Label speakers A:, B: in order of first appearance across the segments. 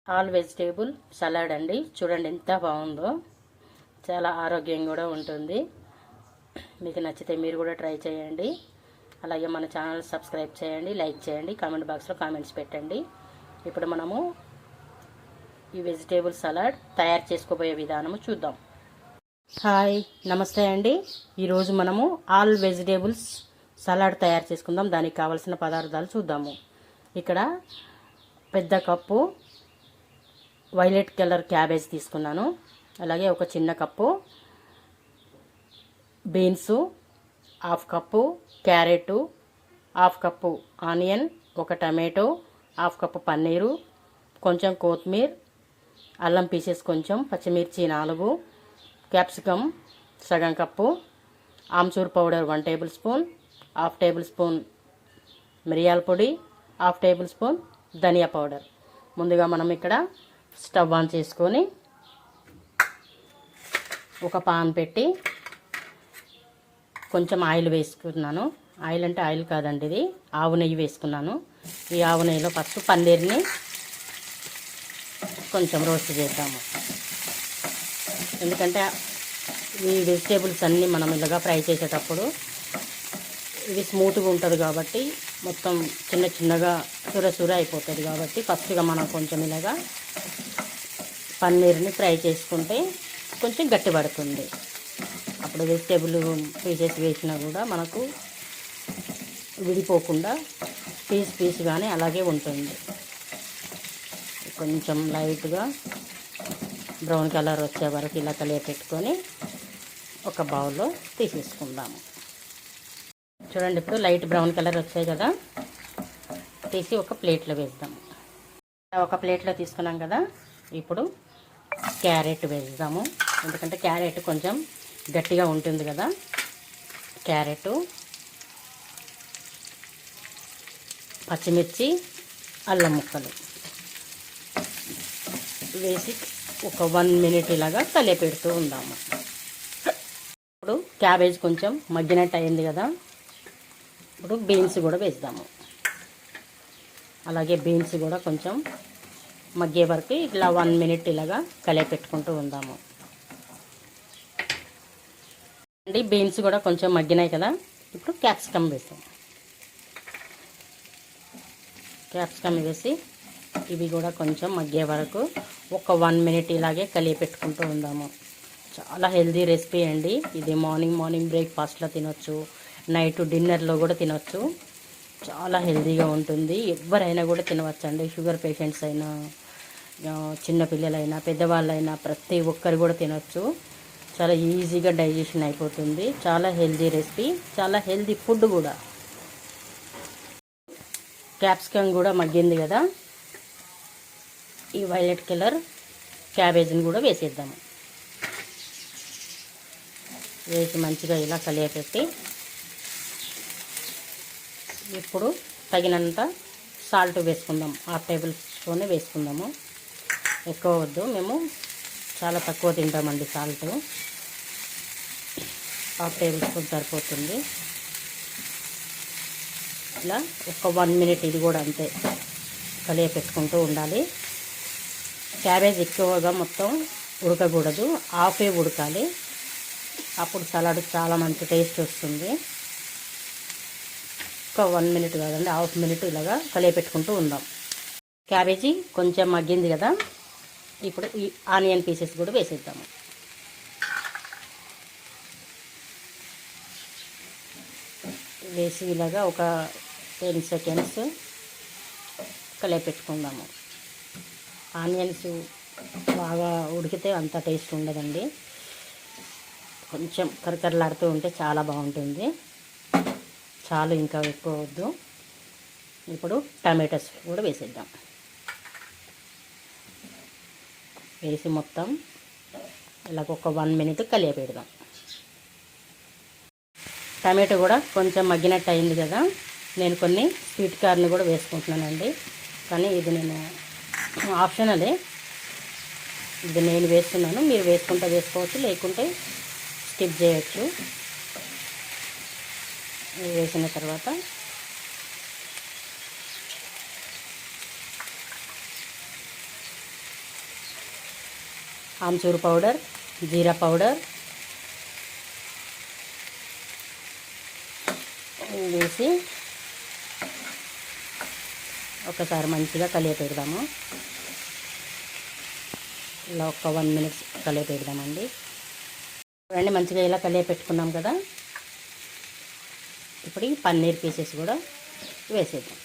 A: All vegetable salad అండి. చూడండి ఎంత బాగుందో. చాలా ఆరోగ్యంగా కూడా ఉంటుంది. మీకు నచ్చితే మీరు కూడా ట్రై చేయండి. అలాగే మన ఛానల్ సబ్స్క్రైబ్ చేయండి, లైక్ చేయండి, కామెంట్ బాక్స్లో కామెంట్స్ పెట్టండి. ఇప్పుడు మనము ఈ వెజిటేబుల్ సలాడ్ తయారు చేసుకోబోయే విధానము చూద్దాం. హాయ్, నమస్తే అండి. ఈరోజు మనము ఆల్ వెజిటేబుల్స్ సలాడ్ తయారు చేసుకుందాం. దానికి కావాల్సిన పదార్థాలు చూద్దాము. ఇక్కడ పెద్ద కప్పు వైలెట్ కలర్ క్యాబేజ్ తీసుకున్నాను. అలాగే ఒక చిన్న cup beans, half cup carrot, half cup onion, ఒక టమాటో, హాఫ్ కప్పు పన్నీరు, కొంచెం కొత్తిమీర, అల్లం పీసెస్ కొంచెం, పచ్చిమిర్చి 4, క్యాప్సికమ్ సగం cup, amchur powder 1 table spoon, half table spoon మిరియాల పొడి, హాఫ్ టేబుల్ స్పూన్ ధనియా పౌడర్. ముందుగా మనం ఇక్కడ స్టవ్ ఆన్ చేసుకొని ఒక పాన్ పెట్టి కొంచెం ఆయిల్ వేసుకున్నాను. ఆయిల్ అంటే ఆయిల్ కాదండి, ఇది ఆవు నెయ్యి వేసుకున్నాను. ఈ ఆవు నెయ్యిలో ఫస్ట్ పన్నీర్ని కొంచెం రోస్ట్ చేద్దాము. ఎందుకంటే ఈ వెజిటేబుల్స్ అన్నీ మనం ఇలాగా ఫ్రై చేసేటప్పుడు ఇది స్మూత్గా ఉంటుంది కాబట్టి మొత్తం చిన్న చిన్నగా సుర అయిపోతుంది. కాబట్టి ఫస్ట్గా మనం కొంచెం ఇలాగా పన్నీర్ని ఫ్రై చేసుకుంటే కొంచెం గట్టి పడుతుంది. అప్పుడు వెజిటేబుల్ పీసెస్ వేసినా కూడా మనకు విడిపోకుండా పీస్గానే అలాగే ఉంటుంది. కొంచెం లైట్గా బ్రౌన్ కలర్ వచ్చే వరకు ఇలా కలియపెట్టుకొని ఒక బౌల్లో తీసేసుకుందాము. చూడండి, ఇప్పుడు లైట్ బ్రౌన్ కలర్ వచ్చాయి కదా, తీసి ఒక ప్లేట్లో వేద్దాము. ఒక ప్లేట్లో తీసుకున్నాం కదా, ఇప్పుడు క్యారెట్ వేద్దాము. ఎందుకంటే క్యారెట్ కొంచెం గట్టిగా ఉంటుంది కదా. క్యారెట్, పచ్చిమిర్చి, అల్లం ముక్కలు వేసి ఒక 1 మినిట్ ఇలాగా కలిపెడుతూ ఉందాము. ఇప్పుడు క్యాబేజ్ కొంచెం మగ్గినట్టు అయింది కదా, ఇప్పుడు బీన్స్ కూడా వేద్దాము. అలాగే బీన్స్ కూడా కొంచెం మగ్గే వరకు ఇలా 1 మినిట్ ఇలాగా కలిపెట్టుకుంటూ ఉందాము అండి. బీన్స్ కూడా కొంచెం మగ్గినాయి కదా, ఇప్పుడు క్యాప్సికమ్ వేసాం. క్యాప్సికమ్ వేసి ఇవి కూడా కొంచెం మగ్గే వరకు ఒక 1 మినిట్ ఇలాగే కలిపెట్టుకుంటూ ఉందాము. చాలా హెల్దీ రెసిపీ అండి ఇది. మార్నింగ్ బ్రేక్ఫాస్ట్లో తినొచ్చు, నైట్ డిన్నర్లో కూడా తినొచ్చు. చాలా హెల్దీగా ఉంటుంది. ఎవరైనా కూడా తినవచ్చండి. షుగర్ పేషెంట్స్ అయినా, చిన్నపిల్లలైనా, పెద్దవాళ్ళైనా ప్రతి ఒక్కరు కూడా తినొచ్చు. చాలా ఈజీగా డైజెషన్ అయిపోతుంది. చాలా హెల్దీ రెసిపీ, చాలా హెల్దీ ఫుడ్ కూడా. క్యాప్సికమ్ కూడా మగ్గింది కదా, ఈ వైలెట్ కలర్ క్యాబేజీని కూడా వేసేద్దాము. వేసి మంచిగా ఇలా కలియపెట్టి ఇప్పుడు తగినంత సాల్ట్ వేసుకుందాం. 1/2 టేబుల్ స్పూన్ వేసుకుందాము. ఎక్కువ వద్దు, మేము చాలా తక్కువ తింటామండి సాల్ట్. 1/2 టేబుల్ స్పూన్ సరిపోతుంది. ఇలా ఒక 1 మినిట్ ఇది కూడా అంతే కలియపెట్టుకుంటూ ఉండాలి. క్యాబేజ్ ఎక్కువగా మొత్తం ఉడకకూడదు, హాఫే ఉడకాలి. అప్పుడు సలాడ్ చాలా మంచి టేస్ట్ వస్తుంది. ఒక 1 మినిట్ కాదండి, హాఫ్ మినిట్ ఇలాగా కలియపెట్టుకుంటూ ఉందాం. క్యాబేజీ కొంచెం మగ్గింది కదా, ఇప్పుడు ఈ ఆనియన్ పీసెస్ కూడా వేసేద్దాము. వేసి ఇలాగా ఒక 10 సెకండ్స్ కలియపెట్టుకుందాము. ఆనియన్స్ బాగా ఉడికితే అంత టేస్ట్ ఉండదండి. కొంచెం కరకరలాడుతూ ఉంటే చాలా బాగుంటుంది. చాలు, ఇంకా ఎక్కువ వద్దు. ఇప్పుడు టమాటోస్ కూడా వేసేద్దాం. వేసి మొత్తం ఇలాగ ఒక 1 మినిట్ కలియపెడదాం. టమాటో కూడా కొంచెం మగ్గినట్టు అయింది కదా, నేను కొన్ని స్వీట్ కార్న్ కూడా వేసుకుంటున్నానండి. కానీ ఇది నేను ఆప్షనలే, ఇది నేను వేస్తున్నాను. మీరు వేసుకుంటే వేసుకోవచ్చు, లేకుంటే స్కిప్ చేయొచ్చు. వేసిన తర్వాత ఆమ్చూర్ పౌడర్, జీరా పౌడర్ వేసి ఒకసారి మంచిగా కలియపెడదాము. ఇలా ఒక 1 minute కలియపెడదామండి. చూడండి మంచిగా ఇలా కలియపెట్టుకున్నాం కదా. ఇప్పుడు ఈ పన్నీర్ పీసెస్ కూడా వేసేద్దాం.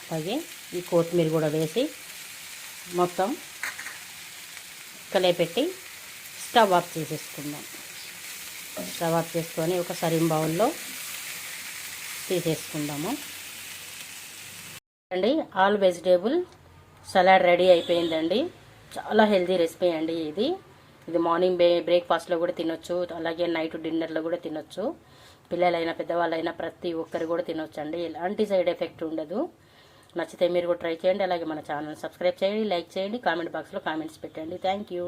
A: అలాగే ఈ కొత్తిమీర కూడా వేసి మొత్తం కలియపెట్టి స్టవ్ ఆఫ్ చేసేసుకుందాం. స్టవ్ ఆఫ్ చేసుకొని ఒక సర్వింగ్ బౌల్లో తీసేసుకుందాము. అండి ఆల్ వెజిటేబుల్ సలాడ్ రెడీ అయిపోయిందండి. చాలా హెల్తీ రెసిపీ అండి ఇది. మార్నింగ్ బ్రేక్ఫాస్ట్లో కూడా తినొచ్చు, అలాగే నైట్ డిన్నర్లో కూడా తినొచ్చు. పిల్లలైనా పెద్దవాళ్ళైనా ప్రతి ఒక్కరు కూడా తినొచ్చు అండి. ఎలాంటి సైడ్ ఎఫెక్ట్ ఉండదు. నచ్చితే మీరు కూడా ట్రై చేయండి. అలాగే మన ఛానల్ సబ్స్క్రైబ్ చేయండి, లైక్ చేయండి, కామెంట్ బాక్స్లో కామెంట్స్ పెట్టండి. Thank you.